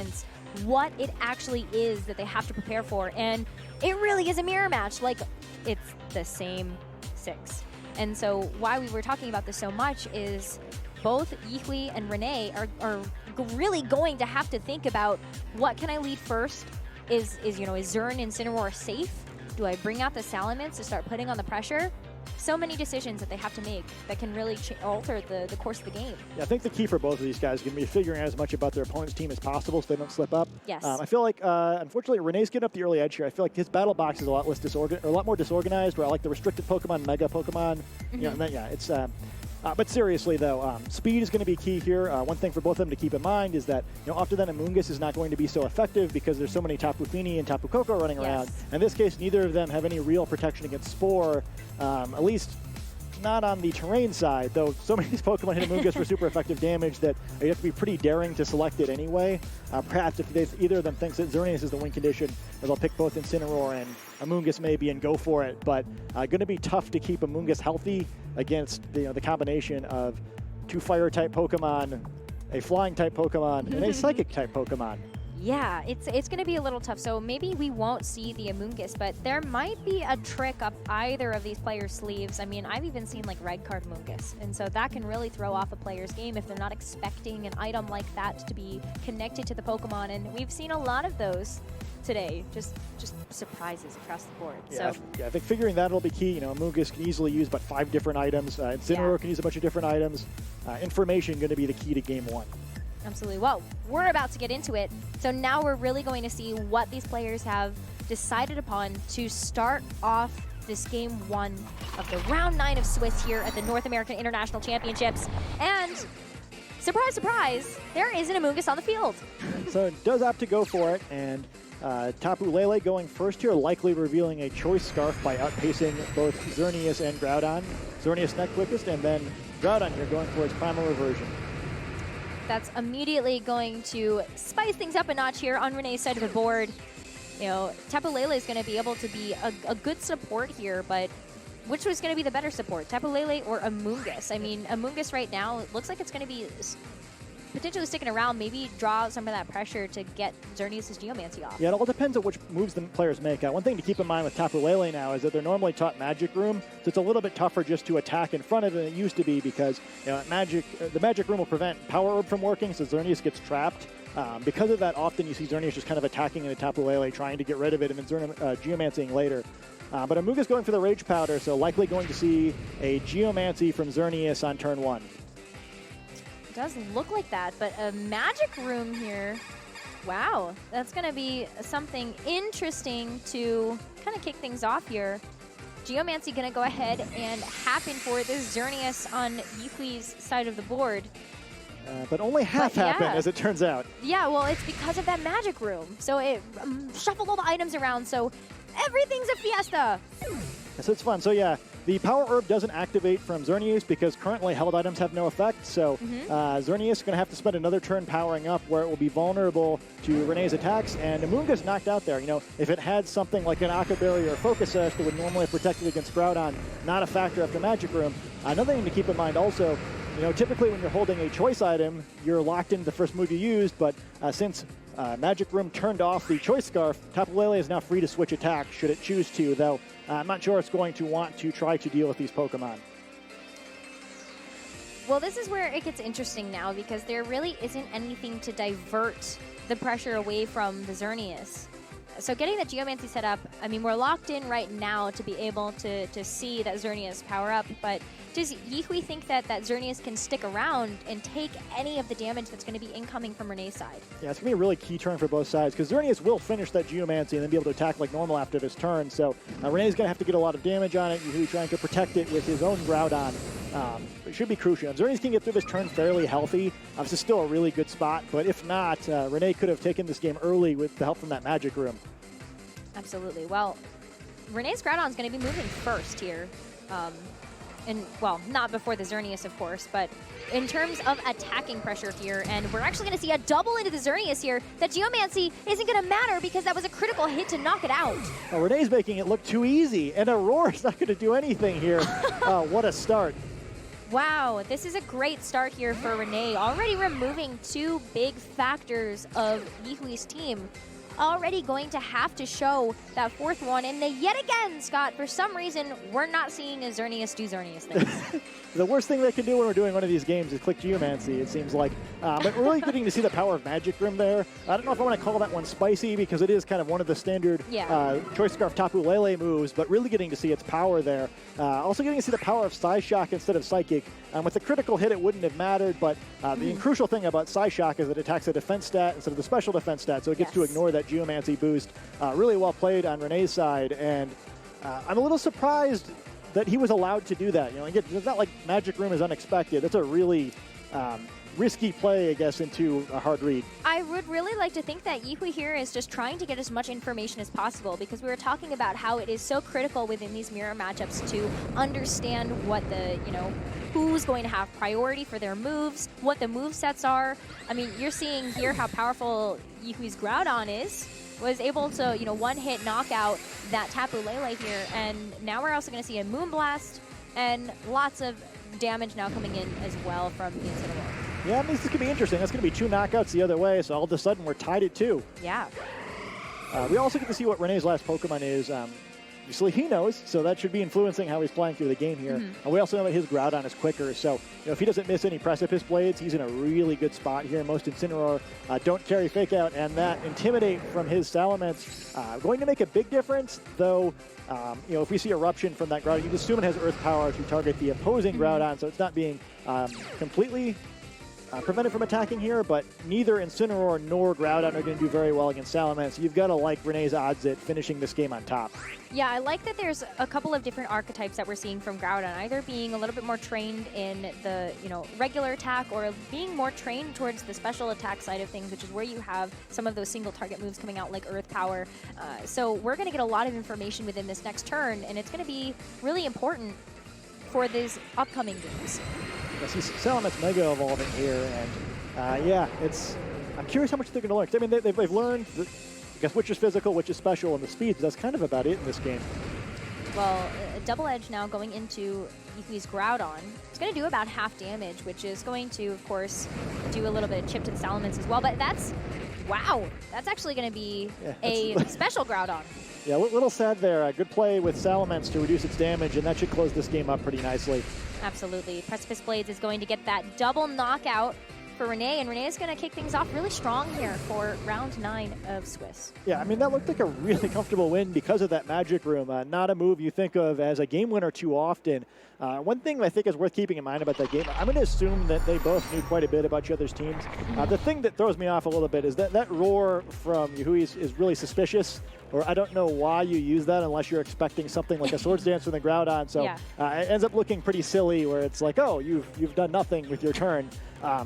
opponents what it actually is that they have to prepare for. And it really is a mirror match. Like, it's the same 6. And so why we were talking about this so much is both Yihui and Rene are really going to have to think about, what can I lead first? Is Zern and Incineroar safe? Do I bring out the Salamence to start putting on the pressure? So many decisions that they have to make that can really alter the course of the game. Yeah, I think the key for both of these guys is going to be figuring out as much about their opponent's team as possible so they don't slip up. Yes. I feel like, unfortunately, Rene's getting up the early edge here. I feel like his battle box is a lot more disorganized, where I like the restricted Pokemon, Mega Pokemon. You know, and then, yeah, it's... but seriously, though, speed is going to be key here. One thing for both of them to keep in mind is that, often then Amoonguss is not going to be so effective because there's so many Tapu Fini and Tapu Koko running around. In this case, neither of them have any real protection against Spore, at least not on the terrain side, though so many of these Pokemon hit Amoonguss for super effective damage that you have to be pretty daring to select it anyway. Perhaps if either of them thinks that Xerneas is the win condition, they'll pick both Incineroar and Amoonguss maybe and go for it. But going to be tough to keep Amoonguss healthy against the combination of 2 Fire-type Pokemon, a Flying-type Pokemon, and a Psychic-type Pokemon. Yeah, it's going to be a little tough. So maybe we won't see the Amoonguss, but there might be a trick up either of these players' sleeves. I mean, I've even seen like red card Amoonguss, and so that can really throw off a player's game if they're not expecting an item like that to be connected to the Pokemon. And we've seen a lot of those today, just surprises across the board. Yeah, so I think figuring that will be key. Amoonguss can easily use about 5 different items. Incineroar can use a bunch of different items. Information going to be the key to game 1. Absolutely. Well, we're about to get into it. So now we're really going to see what these players have decided upon to start off this game 1 of the round 9 of Swiss here at the North American International Championships. And surprise, surprise, there is an Amoonguss on the field. So it does opt to go for it, and Tapu Lele going first here, likely revealing a Choice Scarf by outpacing both Xerneas and Groudon. Xerneas next quickest, and then Groudon here going for its Primal Reversion. That's immediately going to spice things up a notch here on Rene's side of the board. Tapu Lele is going to be able to be a good support here, but which was going to be the better support, Tapu Lele or Amoonguss? I mean, Amoonguss right now, it looks like it's going to be potentially sticking around, maybe draw out some of that pressure to get Xerneas' Geomancy off. Yeah, it all depends on which moves the players make. One thing to keep in mind with Tapu Lele now is that they're normally taught Magic Room, so it's a little bit tougher just to attack in front of it than it used to be because the Magic Room will prevent Power Herb from working, so Xerneas gets trapped. Because of that, often you see Xerneas just kind of attacking into Tapu Lele, trying to get rid of it, and then Geomancying later. But Amoonguss going for the Rage Powder, so likely going to see a Geomancy from Xerneas on turn 1. Does look like that, but a Magic Room here. Wow, that's going to be something interesting to kind of kick things off here. Geomancy going to go ahead and happen for this Xerneas on Yihui's side of the board. But only half happened, as it turns out. Yeah, well, it's because of that Magic Room. So it shuffled all the items around, so everything's a fiesta. So it's fun. So yeah, the Power Herb doesn't activate from Xerneas because currently held items have no effect. So Xerneas is going to have to spend another turn powering up where it will be vulnerable to Rene's attacks. And Amoonguss knocked out there. If it had something like an Aqua Barrier or Focus Sash that would normally have protected against Groudon, not a factor after Magic Room. Another thing to keep in mind also, typically when you're holding a choice item, you're locked into the first move you used, but since Magic Room turned off the Choice Scarf, Tapu Lele is now free to switch attack should it choose to, though I'm not sure it's going to want to try to deal with these Pokemon. Well, this is where it gets interesting now because there really isn't anything to divert the pressure away from the Xerneas. So getting the Geomancy set up, I mean, we're locked in right now to be able to see that Xerneas power up, but does Yihui think that Xerneas can stick around and take any of the damage that's going to be incoming from Rene's side? Yeah, it's going to be a really key turn for both sides because Xerneas will finish that Geomancy and then be able to attack like normal after this turn. So Rene's going to have to get a lot of damage on it. Yihui trying to protect it with his own Groudon. It should be crucial. If Xerneas can get through this turn fairly healthy, this is still a really good spot. But if not, Rene could have taken this game early with the help from that Magic Room. Absolutely. Well, Rene's Groudon is going to be moving first here. Well, not before the Xerneas, of course, but in terms of attacking pressure here, and we're actually going to see a double into the Xerneas here. That Geomancy isn't going to matter because that was a critical hit to knock it out. Oh, Rene's making it look too easy, and Aurora's not going to do anything here. What a start. Wow, this is a great start here for Rene, already removing 2 big factors of Yihui's team. Already going to have to show that 4th one, and yet again, Scott, for some reason, we're not seeing a Xerneas do Xerneas things. The worst thing they can do when we're doing one of these games is click Geomancy, it seems like. But we're really getting to see the power of Magic Room there. I don't know if I want to call that one spicy, because it is kind of one of the standard Choice Scarf Tapu Lele moves, but really getting to see its power there. Also getting to see the power of Psyshock instead of Psychic. With the critical hit, it wouldn't have mattered, but the crucial thing about Psyshock is that it attacks a defense stat instead of the special defense stat, so it gets to ignore that Geomancy boost. Really well played on Rene's side, and I'm a little surprised that he was allowed to do that. You know, again, it's not like Magic Room is unexpected. That's a really risky play, I guess, into a hard read. I would really like to think that Yihui here is just trying to get as much information as possible, because we were talking about how it is so critical within these mirror matchups to understand what the, who's going to have priority for their moves, what the move sets are. I mean, you're seeing here how powerful Yihui's Groudon is. Was able to, one-hit knockout that Tapu Lele here, and now we're also going to see a Moonblast and lots of damage now coming in as well from the Incineroar. Yeah, I mean, this is going to be interesting. That's going to be 2 knockouts the other way, so all of a sudden we're tied at 2. Yeah. We also get to see what Rene's last Pokemon is. Obviously, he knows, so that should be influencing how he's playing through the game here. And we also know that his Groudon is quicker, so if he doesn't miss any Precipice Blades, he's in a really good spot here. Most Incineroar don't carry Fake Out, and that Intimidate from his Salamence going to make a big difference, though, if we see Eruption from that Groudon, you'd assume it has Earth Power to target the opposing Groudon, so it's not being completely prevented from attacking here, but neither Incineroar nor Groudon are going to do very well against Salamence. You've got to like Rene's odds at finishing this game on top. Yeah, I like that there's a couple of different archetypes that we're seeing from Groudon, either being a little bit more trained in the regular attack, or being more trained towards the special attack side of things, which is where you have some of those single target moves coming out like Earth Power. So we're going to get a lot of information within this next turn, and it's going to be really important for these upcoming games. I see Salamence Mega evolving here, and I'm curious how much they're going to learn. 'Cause, I mean, they've learned, I guess, which is physical, which is special, and the speed. That's kind of about it in this game. Well, Double Edge now going into Yihui's Groudon. It's going to do about half damage, which is going to, of course, do a little bit of chip to the Salamence as well. But that's actually going to be a special Groudon. Yeah, a little sad there. Good play with Salamence to reduce its damage, and that should close this game up pretty nicely. Absolutely. Precipice Blades is going to get that double knockout for Rene, and Rene is going to kick things off really strong here for round 9 of Swiss. Yeah, I mean, that looked like a really comfortable win because of that Magic Room. Not a move you think of as a game winner too often. One thing I think is worth keeping in mind about that game, I'm going to assume that they both knew quite a bit about each other's teams. The thing that throws me off a little bit is that roar from Yihui is really suspicious, or I don't know why you use that unless you're expecting something like a Swords Dance from the Groudon. So it ends up looking pretty silly, where it's like, oh, you've done nothing with your turn.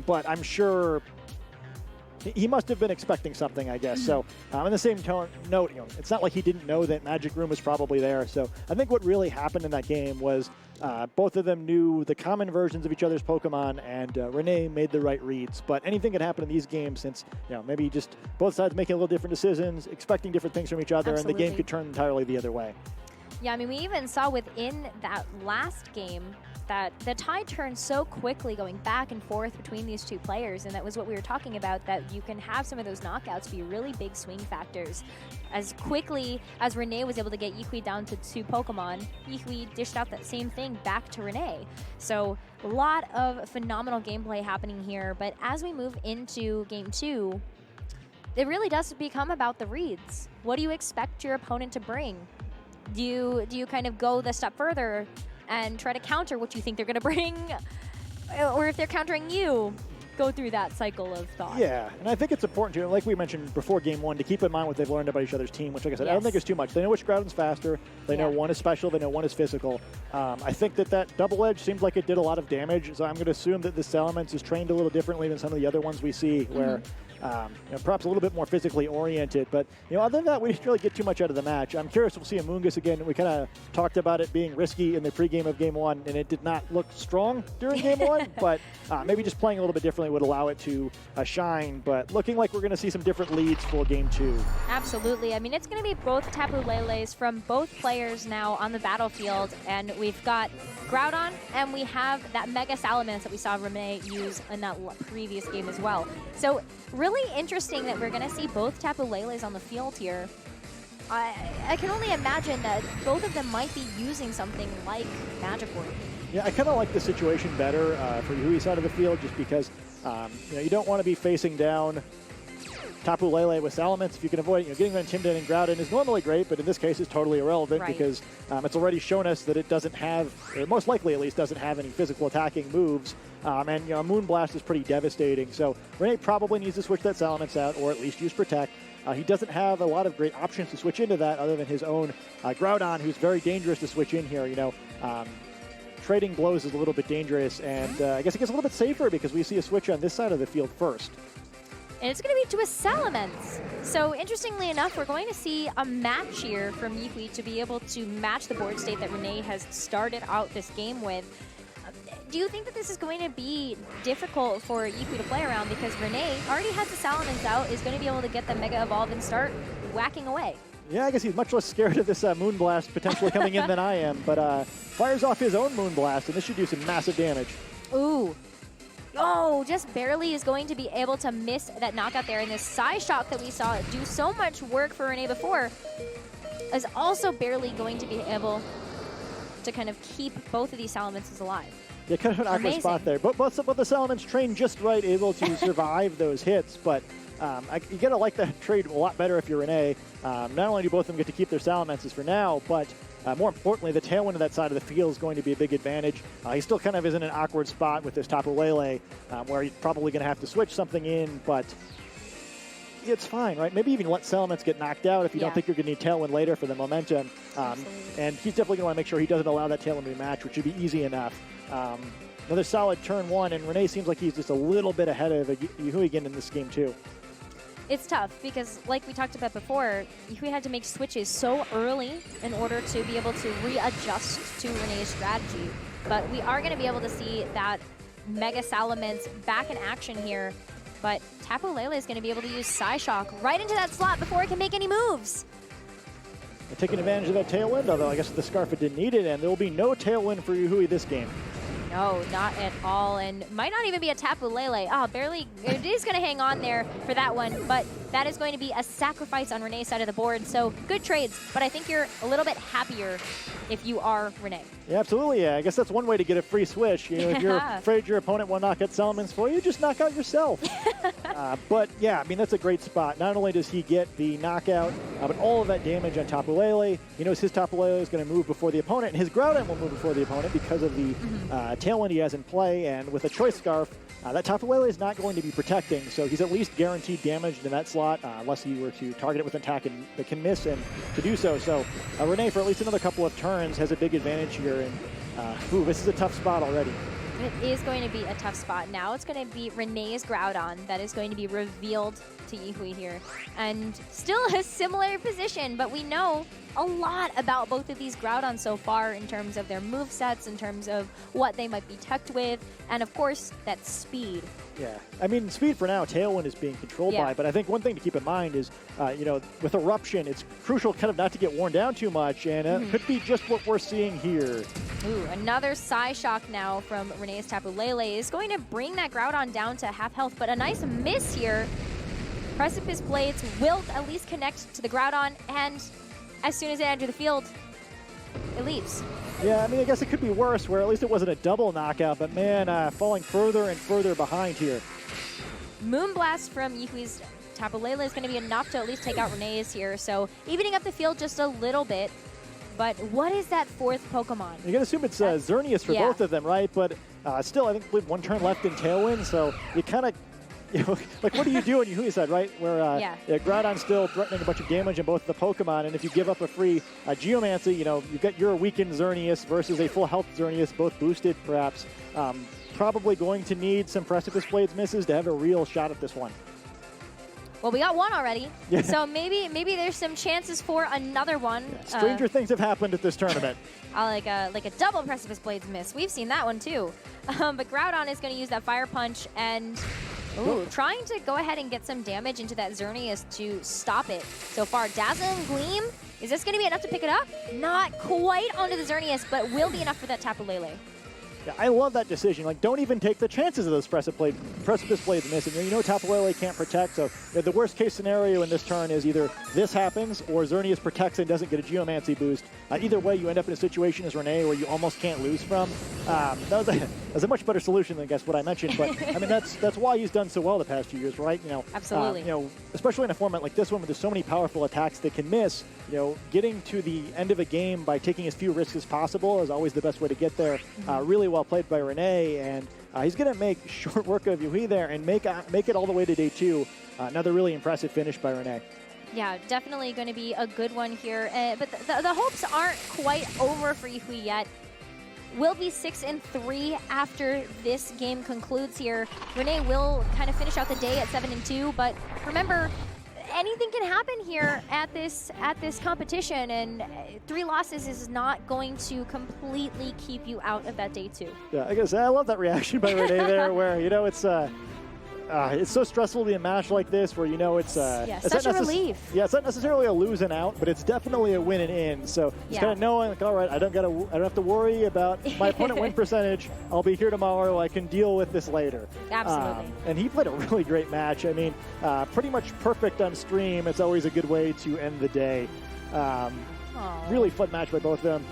But I'm sure he must have been expecting something, I guess. So in the same note, it's not like he didn't know that Magic Room was probably there. So I think what really happened in that game was both of them knew the common versions of each other's Pokemon, and Rene made the right reads. But anything could happen in these games, since maybe just both sides making a little different decisions, expecting different things from each other, and the game could turn entirely the other way. Yeah, I mean, we even saw within that last game that the tide turned so quickly, going back and forth between these two players, and that was what we were talking about, that you can have some of those knockouts be really big swing factors. As quickly as Rene was able to get Yihui down to 2 Pokemon, Yihui dished out that same thing back to Rene. So a lot of phenomenal gameplay happening here, but as we move into Game 2, it really does become about the reads. What do you expect your opponent to bring? Do you kind of go the step further and try to counter what you think they're going to bring? Or if they're countering you, go through that cycle of thought. Yeah, and I think it's important to, like we mentioned before Game 1, to keep in mind what they've learned about each other's team, which, like I said, I don't think it's too much. They know which Groudon's faster. They know one is special. They know one is physical. I think that Double Edge seems like it did a lot of damage, so I'm going to assume that the Salamence is trained a little differently than some of the other ones we see, where perhaps a little bit more physically oriented. But other than that, we didn't really get too much out of the match. I'm curious we'll see Amoonguss again. We kind of talked about it being risky in the pregame of Game 1, and it did not look strong during Game 1, but maybe just playing a little bit differently would allow it to shine. But looking like we're going to see some different leads for Game 2. Absolutely. I mean, it's going to be both Tapu Lele's from both players now on the battlefield, and we've got Groudon, and we have that Mega Salamence that we saw Rene use in that previous game as well. So really interesting that we're going to see both Tapu Lele's on the field here. I can only imagine that both of them might be using something like Magic Word. Yeah, I kind of like the situation better for Yihui's side of the field, just because you don't want to be facing down Tapu Lele with Salamence. If you can avoid it, getting an intimidating Groudon is normally great, but in this case is totally irrelevant because it's already shown us that it doesn't have, or most likely at least, doesn't have any physical attacking moves. And Moonblast is pretty devastating. So Rene probably needs to switch that Salamence out, or at least use Protect. He doesn't have a lot of great options to switch into that other than his own Groudon, who's very dangerous to switch in here. Trading blows is a little bit dangerous, and I guess it gets a little bit safer because we see a switch on this side of the field first. And it's going to be to a Salamence. So interestingly enough, we're going to see a match here from Yihui to be able to match the board state that Rene has started out this game with. Do you think that this is going to be difficult for Yihui to play around, because Rene already has the Salamence out, is going to be able to get the Mega Evolve and start whacking away? Yeah, I guess he's much less scared of this Moonblast potentially coming in than I am, but fires off his own Moonblast, and this should do some massive damage. Ooh. Oh, just barely is going to be able to miss that knockout there. And this Psy Shock that we saw do so much work for Rene before is also barely going to be able to kind of keep both of these Salamences alive. Yeah, kind of an awkward spot there. But the Salamence trained just right, able to survive those hits. But you got to like that trade a lot better if you're Rene. Not only do both of them get to keep their Salamences for now, but more importantly, the tailwind of that side of the field is going to be a big advantage. He still kind of is in an awkward spot with this Tapu Lele, where he's probably going to have to switch something in, but it's fine, right? Maybe even let Salamence get knocked out if you don't think you're going to need tailwind later for the momentum. And he's definitely going to want to make sure he doesn't allow that tailwind to be matched, which should be easy enough. Another solid turn one, and Rene seems like he's just a little bit ahead of Yihui again in this game too. It's tough because, like we talked about before, Yihui had to make switches so early in order to be able to readjust to Rene's strategy. But we are going to be able to see that Mega Salamence back in action here. But Tapu Lele is going to be able to use Psy Shock right into that slot before it can make any moves. They're taking advantage of that tailwind, although I guess the Scarfa didn't need it, and there will be no tailwind for Yihui this game. No, not at all, and might not even be a Tapu Lele. Oh, barely. It is going to hang on there for that one, but that is going to be a sacrifice on Rene's side of the board. So good trades, but I think you're a little bit happier if you are Rene. Yeah, absolutely. Yeah, I guess that's one way to get a free switch. If you're afraid your opponent will knock out Salamence for you, just knock out yourself. But yeah, I mean, that's a great spot. Not only does he get the knockout, but all of that damage on Tapu Lele. He knows his Tapu Lele is going to move before the opponent, and his Groudon will move before the opponent because of the tailwind he has in play. And with a Choice Scarf, that Tapu Lele is not going to be protecting, so he's at least guaranteed damage in that slot, unless he were to target it with an attack and that can miss and to do so. So Rene, for at least another couple of turns, has a big advantage here. And this is a tough spot already. It is going to be a tough spot. Now it's going to be Rene's Groudon that is going to be revealed to Yihui here. And still a similar position, but we know a lot about both of these Groudon so far in terms of their movesets, in terms of what they might be teched with, and of course, that speed. Yeah, I mean, speed for now, Tailwind is being controlled by, but I think one thing to keep in mind is, with Eruption, it's crucial kind of not to get worn down too much, and it could be just what we're seeing here. Ooh, another Psy Shock now from Rene's Tapu Lele is going to bring that Groudon down to half health, but a nice miss here. Precipice Blades will at least connect to the Groudon, and as soon as it enters the field, it leaves. Yeah, I mean, I guess it could be worse, where at least it wasn't a double knockout, but man, falling further and further behind here. Moonblast from Yihui's Tapu Lele is going to be enough to at least take out Rene's here, so evening up the field just a little bit. But what is that fourth Pokemon? You can assume it's Xerneas for both of them, right? But still, I think we have one turn left in Tailwind, so you kind of, like, what do you do on Yihui's side, right? Where Groudon's still threatening a bunch of damage on both of the Pokemon, and if you give up a free Geomancy, you've got your weakened Xerneas versus a full health Xerneas, both boosted, perhaps. Probably going to need some Precipice Blades misses to have a real shot at this one. Well, we got one already, Yeah. so maybe there's some chances for another one. Stranger things have happened at this tournament. Like a double Precipice Blades miss. We've seen that one too. But Groudon is going to use that Fire Punch and trying to go ahead and get some damage into that Xerneas to stop it. So far, Dazzle and Gleam, is this going to be enough to pick it up? Not quite onto the Xerneas, but will be enough for that Tapu Lele. Yeah, I love that decision. Like, don't even take the chances of those Precipice Blades missing. You know Tapu Lele can't protect, so the worst case scenario in this turn is either this happens or Xerneas protects and doesn't get a Geomancy boost. Either way, you end up in a situation as Rene where you almost can't lose from. That was a much better solution than I guess what I mentioned, but I mean that's why he's done so well the past few years, right? You know, absolutely. You know, especially in a format like this one where there's so many powerful attacks that can miss. You know, getting to the end of a game by taking as few risks as possible is always the best way to get there. Really well played by Rene, and he's going to make short work of Yihui there and make it all the way to day 2. Another really impressive finish by Rene. Yeah, definitely going to be a good one here. But the hopes aren't quite over for Yihui yet. Will be 6-3 after this game concludes here. Rene will kind of finish out the day at 7-2, but remember, anything can happen here at this competition, and 3 losses is not going to completely keep you out of that day 2. Yeah, I guess I love that reaction by Rene there, where you know it's so stressful to be a match like this, where you know it's such a relief. Yeah, it's not necessarily a lose and out, but it's definitely a win and in. So it's kind of knowing, like, all right, I don't have to worry about my opponent win percentage. I'll be here tomorrow. I can deal with this later. Absolutely. And he played a really great match. I mean, pretty much perfect on stream. It's always a good way to end the day. Really fun match by both of them.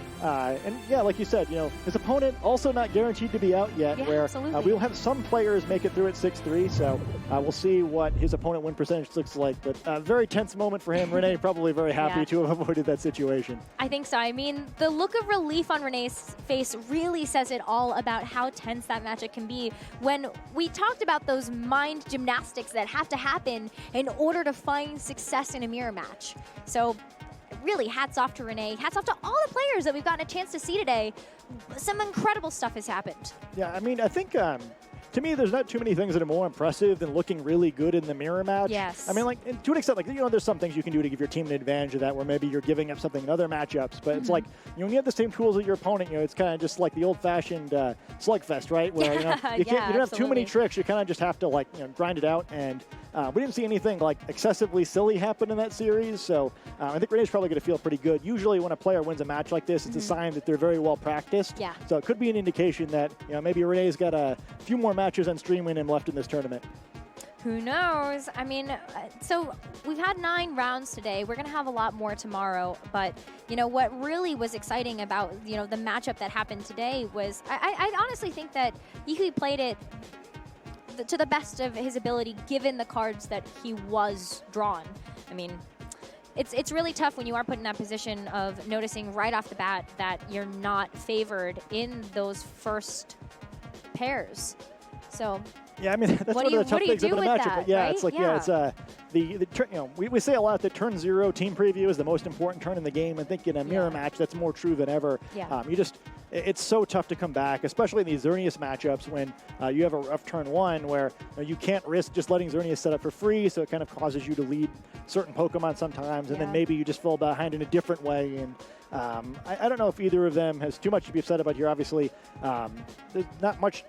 And yeah, like you said, you know, his opponent also not guaranteed to be out yet, where we'll have some players make it through at 6-3, so we'll see what his opponent win percentage looks like. But a very tense moment for him. Rene probably very happy to have avoided that situation. I think so. I mean, the look of relief on Rene's face really says it all about how tense that matchup can be. When we talked about those mind gymnastics that have to happen in order to find success in a mirror match. So really, hats off to Rene. Hats off to all the players that we've gotten a chance to see today. Some incredible stuff has happened. Yeah, I mean, I think to me, there's not too many things that are more impressive than looking really good in the mirror match. Yes. I mean, like, to an extent, like, you know, there's some things you can do to give your team an advantage of that, where maybe you're giving up something in other matchups. But it's like, you know, when you have the same tools as your opponent, you know, it's kind of just like the old-fashioned slugfest, right? Where, you know, you don't have too many tricks. You kind of just have to, like, you know, grind it out. And we didn't see anything, like, excessively silly happen in that series. So I think Rene's probably going to feel pretty good. Usually when a player wins a match like this, it's a sign that they're very well practiced. Yeah. So it could be an indication that, you know, maybe Rene's got a few more matches on stream in him left in this tournament. Who knows? I mean, so we've had 9 rounds today. We're going to have a lot more tomorrow. But, you know, what really was exciting about, you know, the matchup that happened today was I honestly think that Yihui played it to the best of his ability, given the cards that he was drawn. I mean, it's really tough when you are put in that position of noticing right off the bat that you're not favored in those first pairs. So yeah, I mean, that's one of the tough things about a matchup. But yeah, right? it's like, you know, we say a lot that turn 0 team preview is the most important turn in the game. I think in a mirror match, that's more true than ever. Yeah. It's so tough to come back, especially in these Xerneas matchups when you have a rough turn 1 where you can't risk just letting Xerneas set up for free, so it kind of causes you to lead certain Pokemon sometimes, and then maybe you just fall behind in a different way. And I don't know if either of them has too much to be upset about here. Obviously, there's not much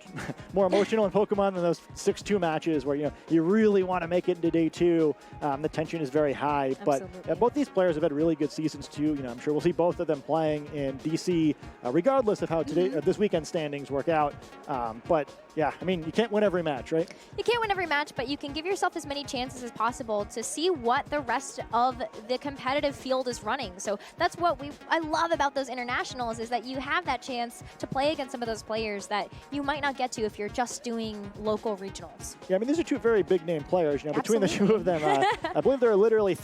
more emotional in Pokemon than those 6-2 matches where you really want to make it into day 2. The tension is very high, but both these players have had really good seasons too. You know, I'm sure we'll see both of them playing in DC, regardless of how this weekend standings work out. But yeah, I mean, you can't win every match, right? You can't win every match, but you can give yourself as many chances as possible to see what the rest of the competitive field is running. So that's what I love about those internationals, is that you have that chance to play against some of those players that you might not get to if you're just doing local regionals. Yeah, I mean, these are 2 very big name players. You know, between the 2 of them, I believe there are literally